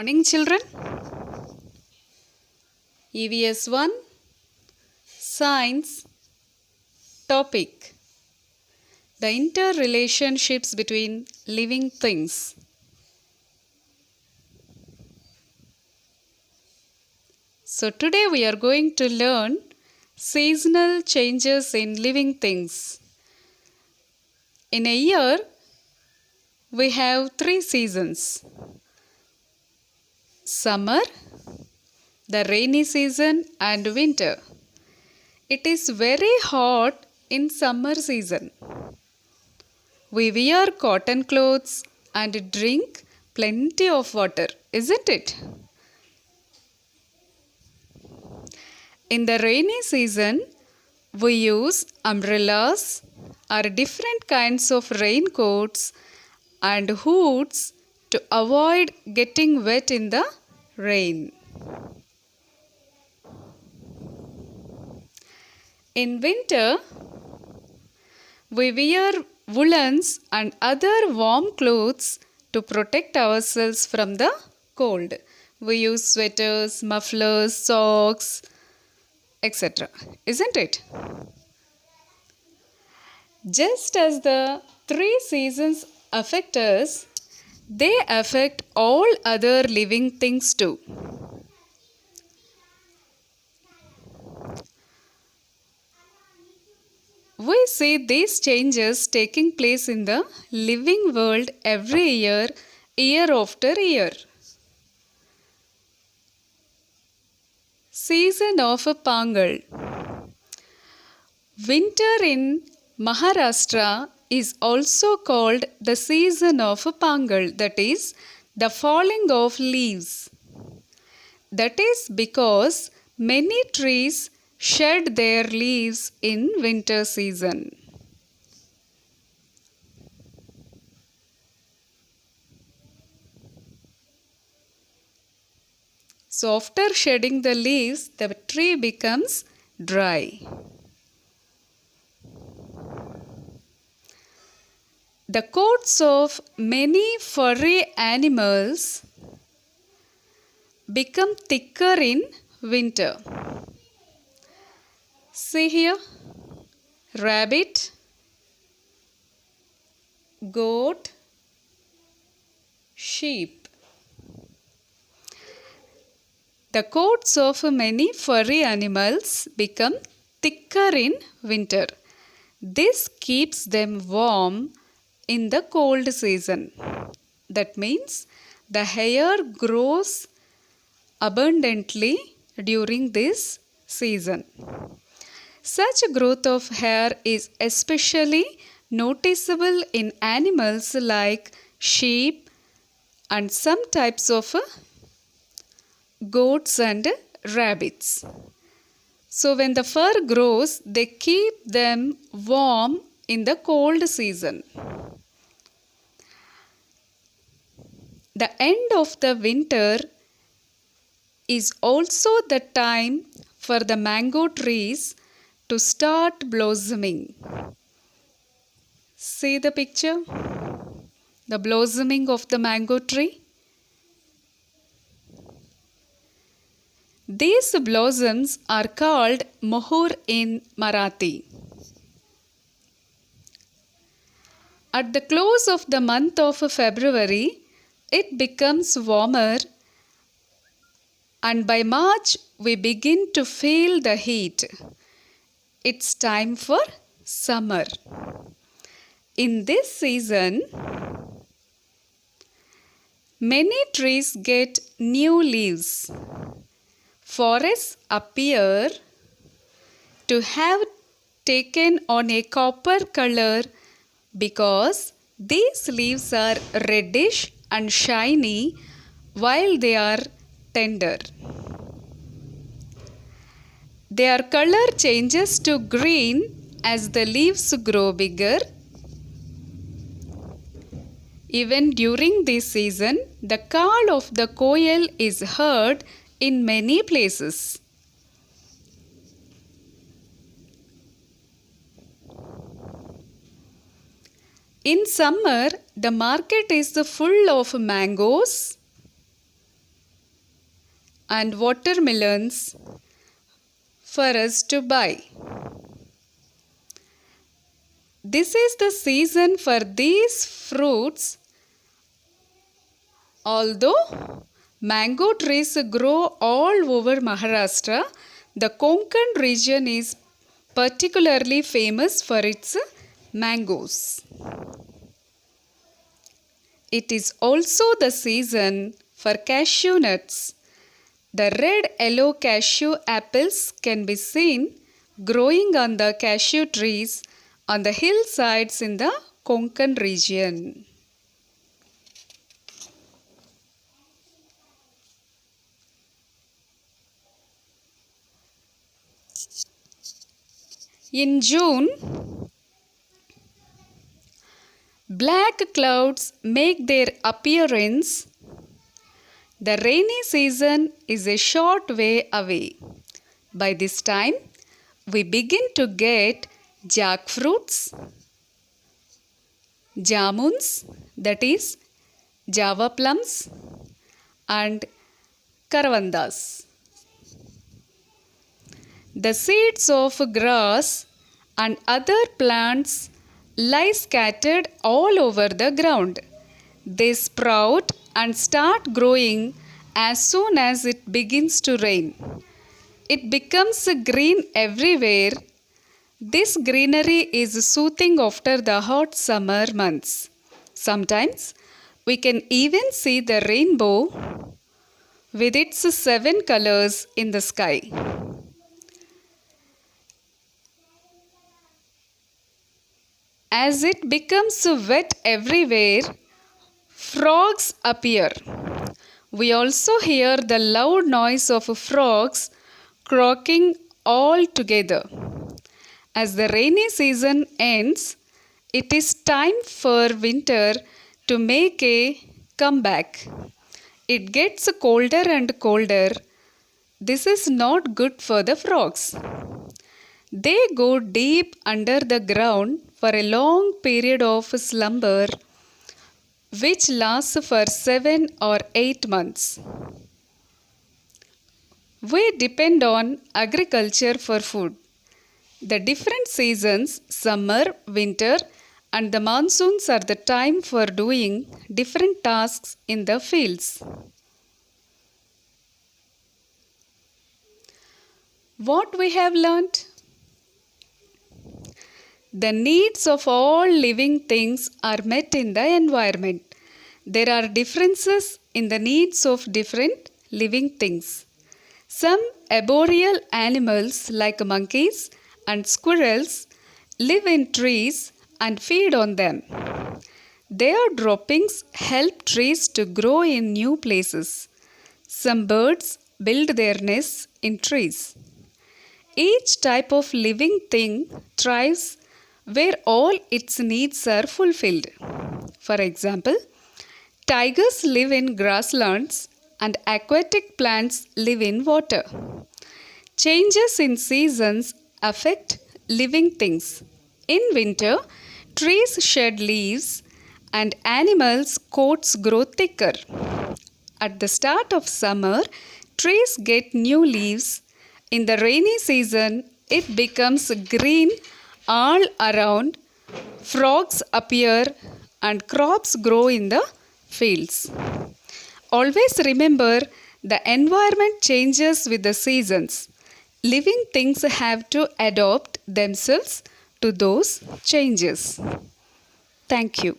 Morning children. EVS 1 Science Topic: The interrelationships between living things. So today we are going to learn seasonal changes in living things. In a year we have 3 seasons: summer, the rainy season and winter. It is very hot in summer season. We wear cotton clothes and drink plenty of water, isn't it? In the rainy season, we use umbrellas or different kinds of raincoats and hoods to avoid getting wet in the rain. In winter, we wear woolens and other warm clothes to protect ourselves from the cold. We use sweaters, mufflers, socks, etc. Isn't it? Just as the 3 seasons affect us, they affect all other living things too. We see these changes taking place in the living world every year, year after year. Season of Pongal. Winter in Maharashtra is also called the season of Pongal, that is, the falling of leaves. That is because many trees shed their leaves in winter season. So after shedding the leaves, the tree becomes dry. The coats of many furry animals become thicker in winter. See here, rabbit, goat, sheep. The coats of many furry animals become thicker in winter. This keeps them warm in the cold season. That means the hair grows abundantly during this season. Such growth of hair is especially noticeable in animals like sheep and some types of goats and rabbits. So when the fur grows, they keep them warm in the cold season. The end of the winter is also the time for the mango trees to start blossoming. See the picture? The blossoming of the mango tree. These blossoms are called mohur in Marathi. At the close of the month of February, it becomes warmer, and by March we begin to feel the heat. It's time for summer. In this season, many trees get new leaves. Forests appear to have taken on a copper color because these leaves are reddish and shiny while they are tender. Their color changes to green as the leaves grow bigger. Even during this season, the call of the koel is heard in many places. In summer, the market is full of mangoes, and watermelons for us to buy. This is the season for these fruits. Although mango trees grow all over Maharashtra, the Konkan region is particularly famous for its mangoes. It is also the season for cashew nuts. The red-yellow cashew apples can be seen growing on the cashew trees on the hillsides in the Konkan region. In June, black clouds make their appearance. The rainy season is a short way away. By this time, we begin to get jackfruits, jamuns, that is, Java plums, and karavandas. The seeds of grass and other plants lie scattered all over the ground. They sprout and start growing as soon as it begins to rain. It becomes green everywhere. This greenery is soothing after the hot summer months. Sometimes we can even see the rainbow with its 7 colors in the sky. As it becomes wet everywhere, frogs appear. We also hear the loud noise of frogs croaking all together. As the rainy season ends, it is time for winter to make a comeback. It gets colder and colder. This is not good for the frogs. They go deep under the ground for a long period of slumber, which lasts for 7 or 8 months. We depend on agriculture for food. The different seasons, summer, winter, and the monsoons are the time for doing different tasks in the fields. What we have learnt? The needs of all living things are met in the environment. There are differences in the needs of different living things. Some arboreal animals like monkeys and squirrels live in trees and feed on them. Their droppings help trees to grow in new places. Some birds build their nests in trees. Each type of living thing thrives where all its needs are fulfilled. For example, tigers live in grasslands and aquatic plants live in water. Changes in seasons affect living things. In winter, trees shed leaves and animals' coats grow thicker. At the start of summer, trees get new leaves. In the rainy season, it becomes green all around. Frogs appear and crops grow in the fields. Always remember, the environment changes with the seasons. Living things have to adapt themselves to those changes. Thank you.